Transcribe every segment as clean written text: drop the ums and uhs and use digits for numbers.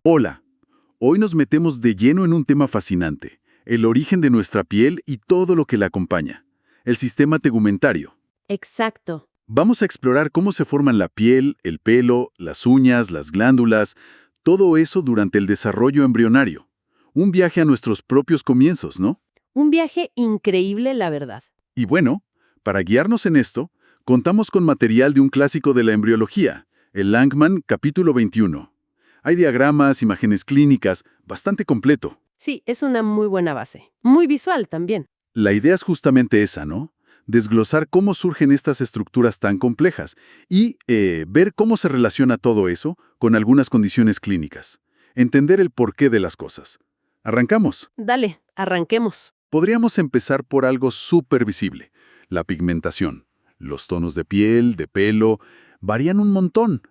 Hola, hoy nos metemos de lleno en un tema fascinante, el origen de nuestra piel y todo lo que la acompaña, el sistema tegumentario. Exacto. Vamos a explorar cómo se forman la piel, el pelo, las uñas, las glándulas, todo eso durante el desarrollo embrionario. Un viaje a nuestros propios comienzos, ¿no? Un viaje increíble, la verdad. Y bueno, para guiarnos en esto, contamos con material de un clásico de la embriología, el Langman capítulo 21. Hay diagramas, imágenes clínicas, bastante completo. Sí, es una muy buena base. Muy visual también. La idea es justamente esa, ¿no? Desglosar cómo surgen estas estructuras tan complejas y ver cómo se relaciona todo eso con algunas condiciones clínicas. Entender el porqué de las cosas. ¿Arrancamos? Dale, arranquemos. Podríamos empezar por algo súper visible, la pigmentación. Los tonos de piel, de pelo, varían un montón.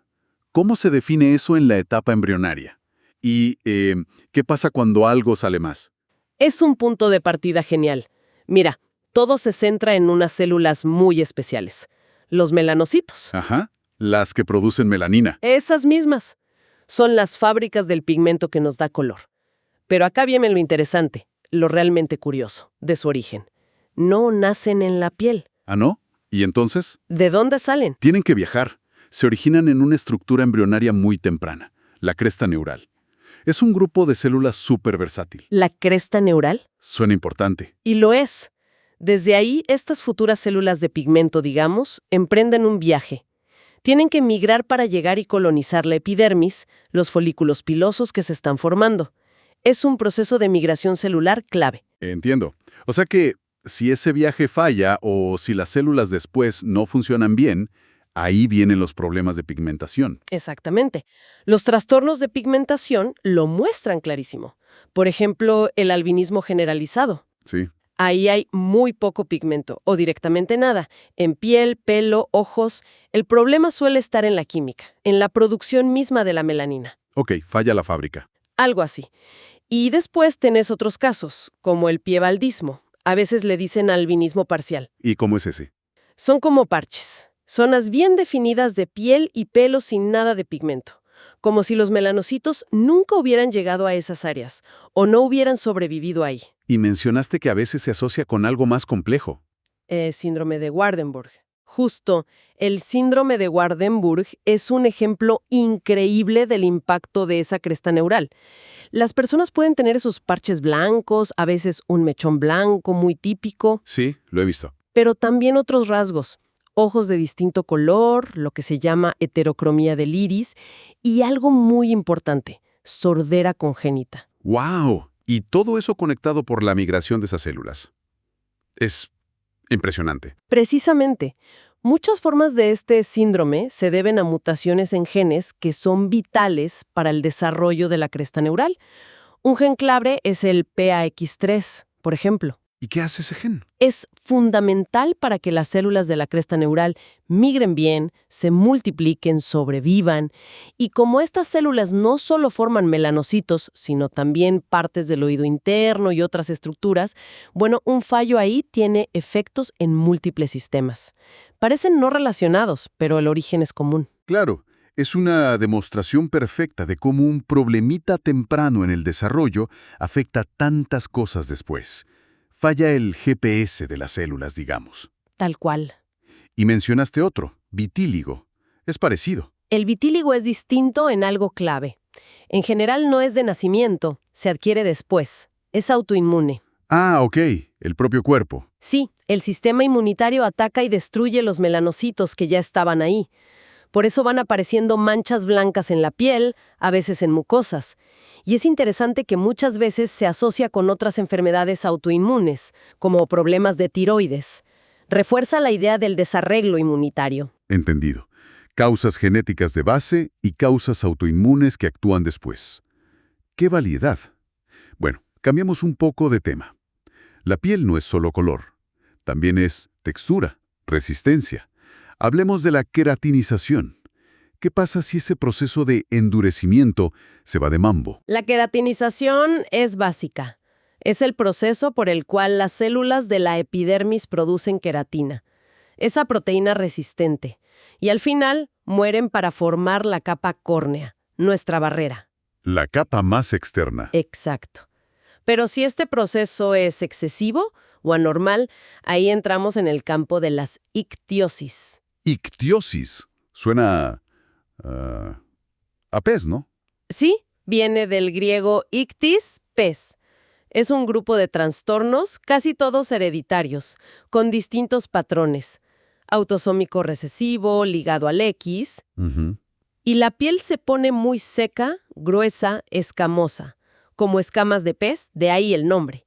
¿Cómo se define eso en la etapa embrionaria? ¿Y qué pasa cuando algo sale más? Es un punto de partida genial. Mira, todo se centra en unas células muy especiales. Los melanocitos. Ajá, las que producen melanina. Esas mismas. Son las fábricas del pigmento que nos da color. Pero acá viene lo interesante, lo realmente curioso, de su origen. No nacen en la piel. ¿Ah, no? ¿Y entonces? ¿De dónde salen? Tienen que viajar. Se originan en una estructura embrionaria muy temprana, la cresta neural. Es un grupo de células súper versátil. ¿La cresta neural? Suena importante. Y lo es. Desde ahí, estas futuras células de pigmento, digamos, emprenden un viaje. Tienen que migrar para llegar y colonizar la epidermis, los folículos pilosos que se están formando. Es un proceso de migración celular clave. Entiendo. O sea que si ese viaje falla o si las células después no funcionan bien, ahí vienen los problemas de pigmentación. Exactamente. Los trastornos de pigmentación lo muestran clarísimo. Por ejemplo, el albinismo generalizado. Sí. Ahí hay muy poco pigmento, o directamente nada, en piel, pelo, ojos. El problema suele estar en la química, en la producción misma de la melanina. Ok, falla la fábrica. Algo así. Y después tenés otros casos, como el piebaldismo. A veces le dicen albinismo parcial. ¿Y cómo es ese? Son como parches, zonas bien definidas de piel y pelo sin nada de pigmento, como si los melanocitos nunca hubieran llegado a esas áreas o no hubieran sobrevivido ahí. Y mencionaste que a veces se asocia con algo más complejo. Síndrome de Waardenburg. Justo, el síndrome de Waardenburg es un ejemplo increíble del impacto de esa cresta neural. Las personas pueden tener esos parches blancos, a veces un mechón blanco muy típico, Sí, lo he visto. pero también otros rasgos. Ojos de distinto color, lo que se llama heterocromía del iris, y algo muy importante, sordera congénita. ¡Wow! Y todo eso conectado por la migración de esas células. Es impresionante. Precisamente, muchas formas de este síndrome se deben a mutaciones en genes que son vitales para el desarrollo de la cresta neural. Un gen clave es el PAX3, por ejemplo. ¿Y qué hace ese gen? Es fundamental para que las células de la cresta neural migren bien, se multipliquen, sobrevivan. Y como estas células no solo forman melanocitos, sino también partes del oído interno y otras estructuras, bueno, un fallo ahí tiene efectos en múltiples sistemas. Parecen no relacionados, pero el origen es común. Claro, es una demostración perfecta de cómo un problemita temprano en el desarrollo afecta tantas cosas después. Falla el GPS de las células, digamos. Tal cual. Y mencionaste otro, vitíligo. Es parecido. El vitíligo es distinto en algo clave. En general no es de nacimiento, se adquiere después. Es autoinmune. Ah, ok, el propio cuerpo. Sí, el sistema inmunitario ataca y destruye los melanocitos que ya estaban ahí. Por eso van apareciendo manchas blancas en la piel, a veces en mucosas. Y es interesante que muchas veces se asocia con otras enfermedades autoinmunes, como problemas de tiroides. Refuerza la idea del desarreglo inmunitario. Entendido. Causas genéticas de base y causas autoinmunes que actúan después. ¡Qué variedad! Bueno, cambiamos un poco de tema. La piel no es solo color, también es textura, resistencia. Hablemos de la queratinización. ¿Qué pasa si ese proceso de endurecimiento se va de mambo? La queratinización es básica. Es el proceso por el cual las células de la epidermis producen queratina, esa proteína resistente, y al final mueren para formar la capa córnea, nuestra barrera. La capa más externa. Exacto. Pero si este proceso es excesivo o anormal, ahí entramos en el campo de las ictiosis. Ictiosis. Suena a pez, ¿no? Sí, viene del griego ictis, pez. Es un grupo de trastornos, casi todos hereditarios, con distintos patrones. Autosómico recesivo, ligado al X, Ujú. y la piel se pone muy seca, gruesa, escamosa, como escamas de pez, de ahí el nombre.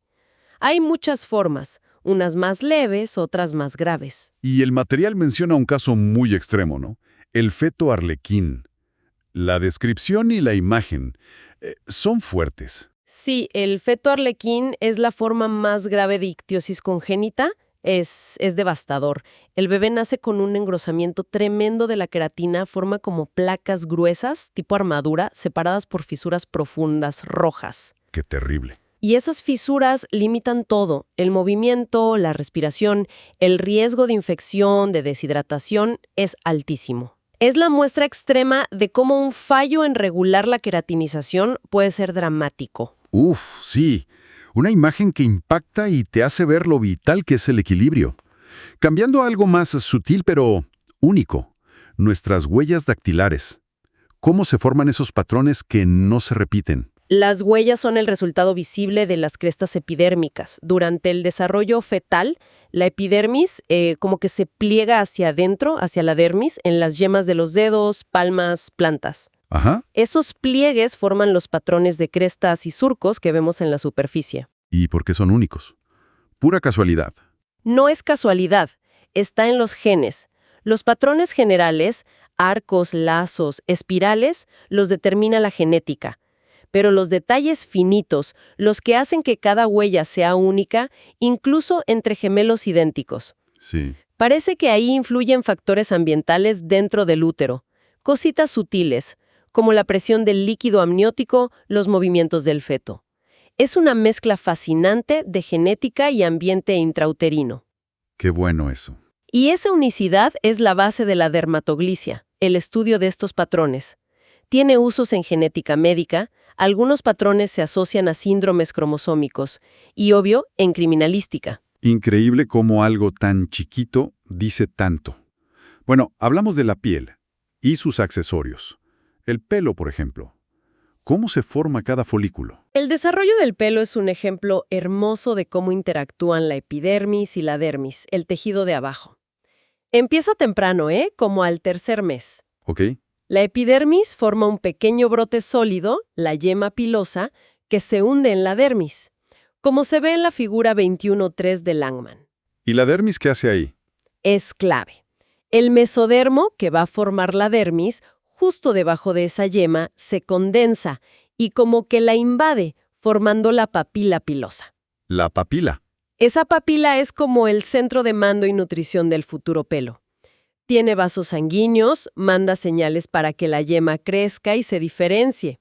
Hay muchas formas, unas más leves, otras más graves. Y el material menciona un caso muy extremo, ¿no? El feto arlequín. La descripción y la imagen son fuertes. Sí, el feto arlequín es la forma más grave de ictiosis congénita. Es devastador. El bebé nace con un engrosamiento tremendo de la queratina, forma como placas gruesas, tipo armadura, separadas por fisuras profundas, rojas. Qué terrible. Y esas fisuras limitan todo, el movimiento, la respiración, el riesgo de infección, de deshidratación es altísimo. Es la muestra extrema de cómo un fallo en regular la queratinización puede ser dramático. Uf, sí. Una imagen que impacta y te hace ver lo vital que es el equilibrio. Cambiando a algo más sutil pero único, nuestras huellas dactilares. ¿Cómo se forman esos patrones que no se repiten? Las huellas son el resultado visible de las crestas epidérmicas. Durante el desarrollo fetal, la epidermis como que se pliega hacia adentro, hacia la dermis, en las yemas de los dedos, palmas, plantas. Ajá. Esos pliegues forman los patrones de crestas y surcos que vemos en la superficie. ¿Y por qué son únicos? Pura casualidad. No es casualidad, está en los genes. Los patrones generales, arcos, lazos, espirales, los determina la genética. Pero los detalles finitos, los que hacen que cada huella sea única, incluso entre gemelos idénticos. Sí. Parece que ahí influyen factores ambientales dentro del útero, cositas sutiles, como la presión del líquido amniótico, los movimientos del feto. Es una mezcla fascinante de genética y ambiente intrauterino. Qué bueno eso. Y esa unicidad es la base de la dermatoglicia, el estudio de estos patrones. Tiene usos en genética médica, algunos patrones se asocian a síndromes cromosómicos y, obvio, en criminalística. Increíble cómo algo tan chiquito dice tanto. Bueno, hablamos de la piel y sus accesorios. El pelo, por ejemplo. ¿Cómo se forma cada folículo? El desarrollo del pelo es un ejemplo hermoso de cómo interactúan la epidermis y la dermis, el tejido de abajo. Empieza temprano, como al tercer mes. ¿Ok? La epidermis forma un pequeño brote sólido, la yema pilosa, que se hunde en la dermis, como se ve en la figura 21.3 de Langman. ¿Y la dermis qué hace ahí? Es clave. El mesodermo, que va a formar la dermis, justo debajo de esa yema, se condensa y como que la invade, formando la papila pilosa. La papila. Esa papila es como el centro de mando y nutrición del futuro pelo. Tiene vasos sanguíneos, manda señales para que la yema crezca y se diferencie.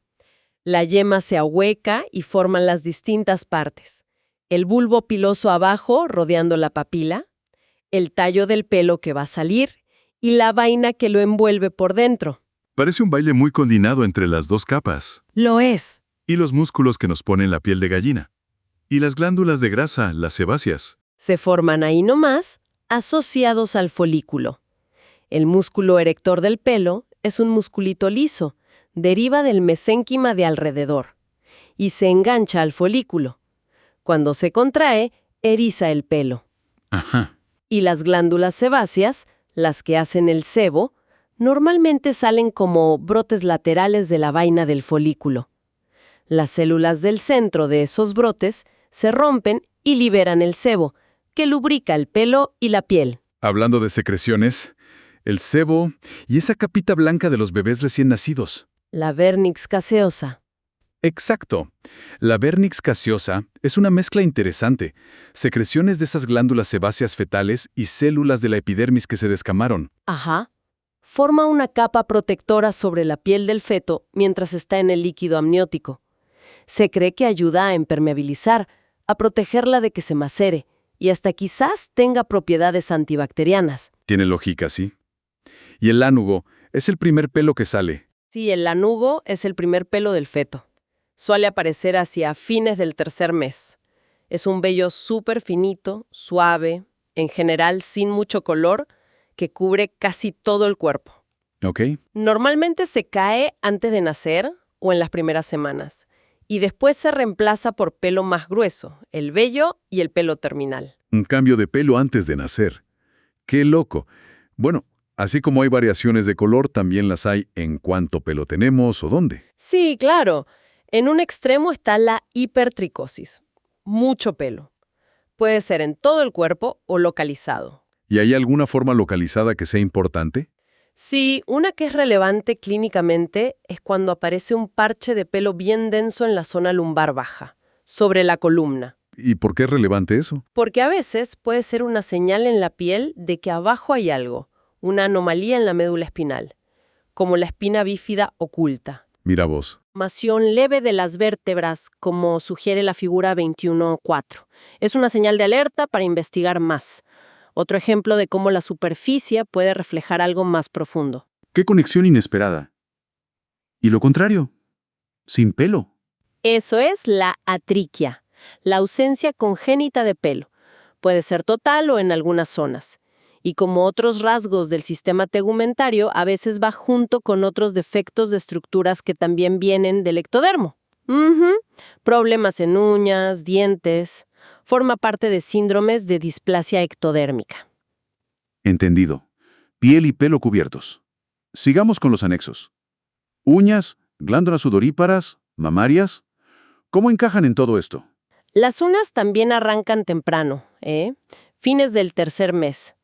La yema se ahueca y forman las distintas partes. El bulbo piloso abajo, rodeando la papila, el tallo del pelo que va a salir y la vaina que lo envuelve por dentro. Parece un baile muy coordinado entre las dos capas. Lo es. Y los músculos que nos ponen la piel de gallina. Y las glándulas de grasa, las sebáceas. Se forman ahí nomás, asociados al folículo. El músculo erector del pelo es un musculito liso, deriva del mesénquima de alrededor y se engancha al folículo. Cuando se contrae, eriza el pelo. Ajá. Y las glándulas sebáceas, las que hacen el sebo, normalmente salen como brotes laterales de la vaina del folículo. Las células del centro de esos brotes se rompen y liberan el sebo, que lubrica el pelo y la piel. Hablando de secreciones, el sebo y esa capita blanca de los bebés recién nacidos. La vernix caseosa. Exacto. La vernix caseosa es una mezcla interesante. Secreciones de esas glándulas sebáceas fetales y células de la epidermis que se descamaron. Ajá. Forma una capa protectora sobre la piel del feto mientras está en el líquido amniótico. Se cree que ayuda a impermeabilizar, a protegerla de que se macere y hasta quizás tenga propiedades antibacterianas. Tiene lógica, ¿sí? Y el lánugo es el primer pelo que sale. Sí, el lanugo es el primer pelo del feto. Suele aparecer hacia fines del tercer mes. Es un vello súper finito, suave, en general sin mucho color, que cubre casi todo el cuerpo. ¿Ok? Normalmente se cae antes de nacer o en las primeras semanas, y después se reemplaza por pelo más grueso, el vello y el pelo terminal. Un cambio de pelo antes de nacer. ¡Qué loco! Bueno, así como hay variaciones de color, también las hay en cuánto pelo tenemos o dónde. Sí, claro. En un extremo está la hipertricosis. Mucho pelo. Puede ser en todo el cuerpo o localizado. ¿Y hay alguna forma localizada que sea importante? Sí, una que es relevante clínicamente es cuando aparece un parche de pelo bien denso en la zona lumbar baja, sobre la columna. ¿Y por qué es relevante eso? Porque a veces puede ser una señal en la piel de que abajo hay algo, una anomalía en la médula espinal, como la espina bífida oculta. Mira vos. Formación leve de las vértebras, como sugiere la figura 21.4. Es una señal de alerta para investigar más. Otro ejemplo de cómo la superficie puede reflejar algo más profundo. ¡Qué conexión inesperada! Y lo contrario, sin pelo. Eso es la atriquia, la ausencia congénita de pelo. Puede ser total o en algunas zonas. Y como otros rasgos del sistema tegumentario, a veces va junto con otros defectos de estructuras que también vienen del ectodermo. Problemas en uñas, dientes. Forma parte de síndromes de displasia ectodérmica. Entendido. Piel y pelo cubiertos. Sigamos con los anexos. Uñas, glándulas sudoríparas, mamarias. ¿Cómo encajan en todo esto? Las uñas también arrancan temprano, fines del tercer mes.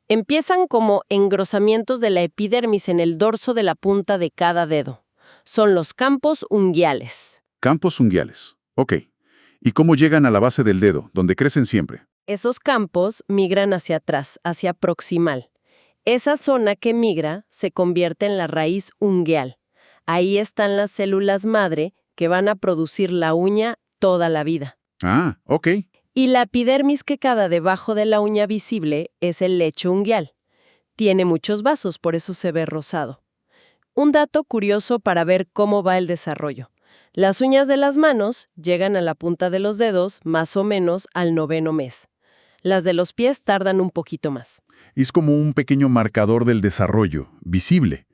Empiezan como engrosamientos de la epidermis en el dorso de la punta de cada dedo. Son los campos unguiales. Campos unguiales. Ok. ¿Y cómo llegan a la base del dedo, donde crecen siempre? Esos campos migran hacia atrás, hacia proximal. Esa zona que migra se convierte en la raíz unguial. Ahí están las células madre que van a producir la uña toda la vida. Ah, ok. Y la epidermis que queda debajo de la uña visible es el lecho unguial. Tiene muchos vasos, por eso se ve rosado. Un dato curioso para ver cómo va el desarrollo. Las uñas de las manos llegan a la punta de los dedos más o menos al 9º mes. Las de los pies tardan un poquito más. Es como un pequeño marcador del desarrollo, visible.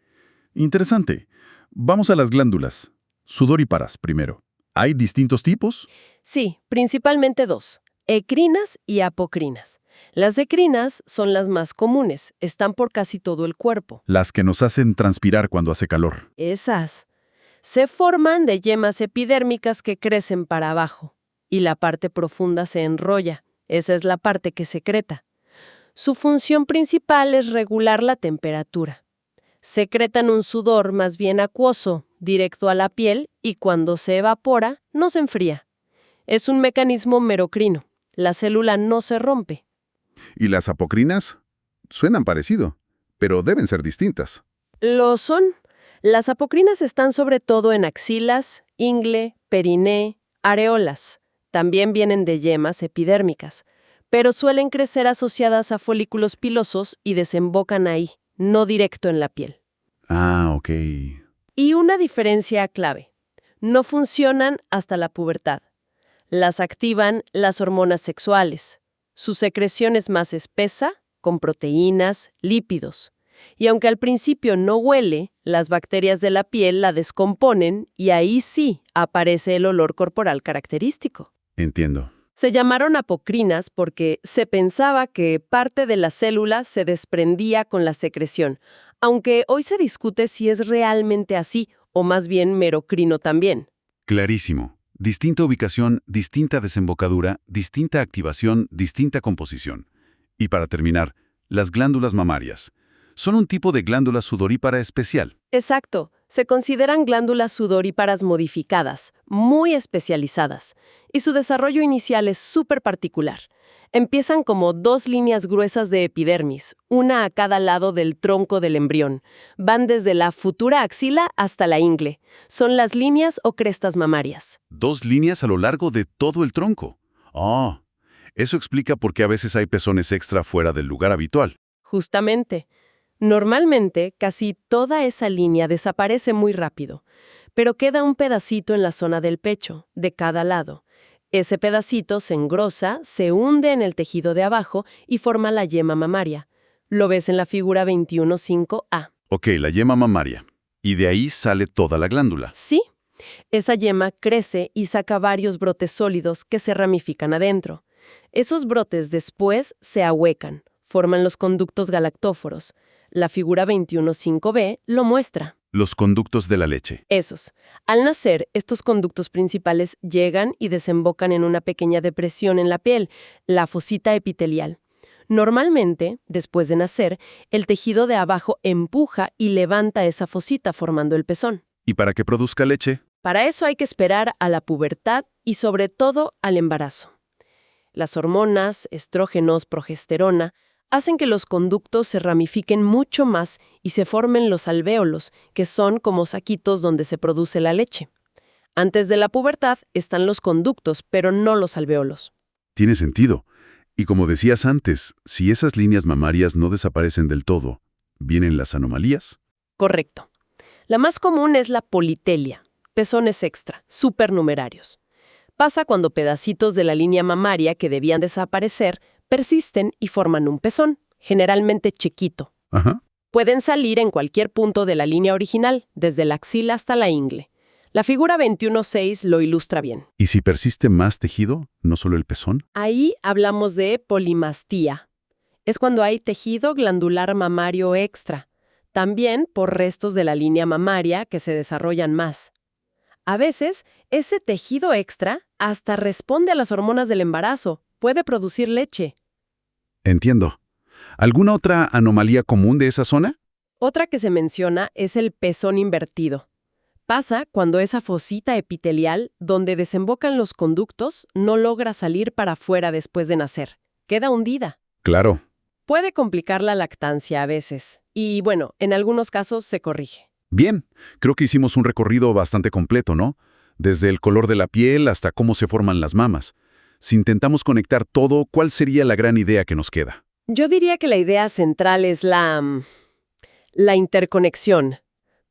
Interesante. Vamos a las glándulas. Sudoríparas primero. ¿Hay distintos tipos? Sí, principalmente dos, ecrinas y apocrinas. Las ecrinas son las más comunes, están por casi todo el cuerpo. Las que nos hacen transpirar cuando hace calor. Esas se forman de yemas epidérmicas que crecen para abajo, y la parte profunda se enrolla. Esa es la parte que secreta. Su función principal es regular la temperatura. Secretan un sudor más bien acuoso, directo a la piel, y cuando se evapora, no se enfría. Es un mecanismo merocrino. La célula no se rompe. ¿Y las apocrinas? Suenan parecido, pero deben ser distintas. Lo son. Las apocrinas están sobre todo en axilas, ingle, periné, areolas. También vienen de yemas epidérmicas, pero suelen crecer asociadas a folículos pilosos y desembocan ahí, no directo en la piel. Ah, ok. Y una diferencia clave. No funcionan hasta la pubertad. Las activan las hormonas sexuales. Su secreción es más espesa, con proteínas, lípidos. Y aunque al principio no huele, las bacterias de la piel la descomponen y ahí sí aparece el olor corporal característico. Entiendo. Se llamaron apocrinas porque se pensaba que parte de la célula se desprendía con la secreción, aunque hoy se discute si es realmente así o más bien merocrino también. Clarísimo. Distinta ubicación, distinta desembocadura, distinta activación, distinta composición. Y para terminar, las glándulas mamarias. Son un tipo de glándula sudorípara especial. Exacto. Se consideran glándulas sudoríparas modificadas, muy especializadas, y su desarrollo inicial es súper particular. Empiezan como 2 líneas gruesas de epidermis, una a cada lado del tronco del embrión. Van desde la futura axila hasta la ingle. Son las líneas o crestas mamarias. 2 líneas a lo largo de todo el tronco. Oh, eso explica por qué a veces hay pezones extra fuera del lugar habitual. Justamente. Normalmente, casi toda esa línea desaparece muy rápido, pero queda un pedacito en la zona del pecho, de cada lado. Ese pedacito se engrosa, se hunde en el tejido de abajo y forma la yema mamaria. Lo ves en la figura 21.5a. Ok, la yema mamaria. Y de ahí sale toda la glándula. Sí, esa yema crece y saca varios brotes sólidos que se ramifican adentro. Esos brotes después se ahuecan, forman los conductos galactóforos. La figura 21.5b lo muestra. Los conductos de la leche. Esos. Al nacer, estos conductos principales llegan y desembocan en una pequeña depresión en la piel, la fosita epitelial. Normalmente, después de nacer, el tejido de abajo empuja y levanta esa fosita formando el pezón. ¿Y para que produzca leche? Para eso hay que esperar a la pubertad y sobre todo al embarazo. Las hormonas, estrógenos, progesterona, hacen que los conductos se ramifiquen mucho más y se formen los alvéolos, que son como saquitos donde se produce la leche. Antes de la pubertad están los conductos, pero no los alvéolos. Tiene sentido. Y como decías antes, si esas líneas mamarias no desaparecen del todo, ¿vienen las anomalías? Correcto. La más común es la politelia, pezones extra, supernumerarios. Pasa cuando pedacitos de la línea mamaria que debían desaparecer persisten y forman un pezón, generalmente chiquito. Ajá. Pueden salir en cualquier punto de la línea original, desde la axila hasta la ingle. La figura 21.6 lo ilustra bien. ¿Y si persiste más tejido, no solo el pezón? Ahí hablamos de polimastía. Es cuando hay tejido glandular mamario extra, también por restos de la línea mamaria que se desarrollan más. A veces, ese tejido extra hasta responde a las hormonas del embarazo, puede producir leche. Entiendo. ¿Alguna otra anomalía común de esa zona? Otra que se menciona es el pezón invertido. Pasa cuando esa fosita epitelial, donde desembocan los conductos, no logra salir para afuera después de nacer. Queda hundida. Claro. Puede complicar la lactancia a veces. Y bueno, en algunos casos se corrige. Bien, creo que hicimos un recorrido bastante completo, ¿no? Desde el color de la piel hasta cómo se forman las mamas. Si intentamos conectar todo, ¿cuál sería la gran idea que nos queda? Yo diría que la idea central es la interconexión.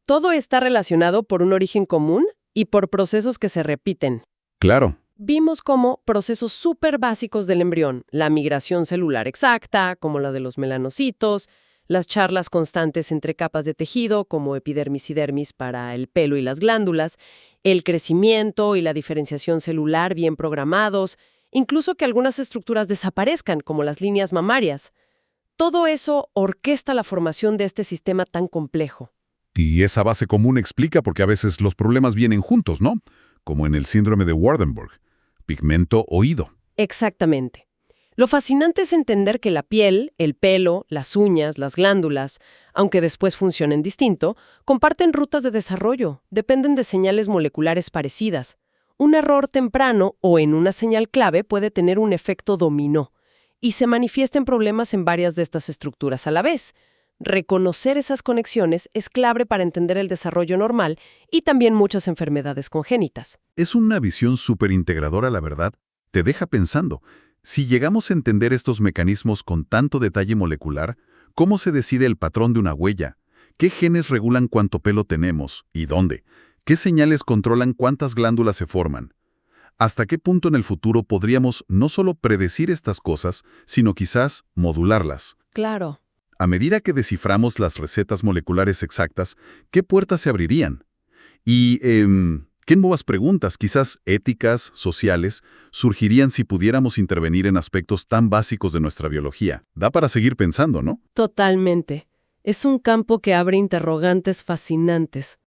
Todo está relacionado por un origen común y por procesos que se repiten. Claro. Vimos cómo procesos súper básicos del embrión, la migración celular exacta, como la de los melanocitos, las charlas constantes entre capas de tejido, como epidermis y dermis para el pelo y las glándulas, el crecimiento y la diferenciación celular bien programados, incluso que algunas estructuras desaparezcan, como las líneas mamarias. Todo eso orquesta la formación de este sistema tan complejo. Y esa base común explica por qué a veces los problemas vienen juntos, ¿no? Como en el síndrome de Waardenburg. Pigmento oído. Exactamente. Lo fascinante es entender que la piel, el pelo, las uñas, las glándulas, aunque después funcionen distinto, comparten rutas de desarrollo, dependen de señales moleculares parecidas. Un error temprano o en una señal clave puede tener un efecto dominó y se manifiesta en problemas en varias de estas estructuras a la vez. Reconocer esas conexiones es clave para entender el desarrollo normal y también muchas enfermedades congénitas. Es una visión súper integradora, la verdad. Te deja pensando. Si llegamos a entender estos mecanismos con tanto detalle molecular, ¿cómo se decide el patrón de una huella? ¿Qué genes regulan cuánto pelo tenemos y dónde? ¿Qué señales controlan cuántas glándulas se forman? ¿Hasta qué punto en el futuro podríamos no solo predecir estas cosas, sino quizás modularlas? Claro. A medida que desciframos las recetas moleculares exactas, ¿qué puertas se abrirían? Y, ¿qué nuevas preguntas, quizás éticas, sociales, surgirían si pudiéramos intervenir en aspectos tan básicos de nuestra biología? Da para seguir pensando, ¿no? Totalmente. Es un campo que abre interrogantes fascinantes.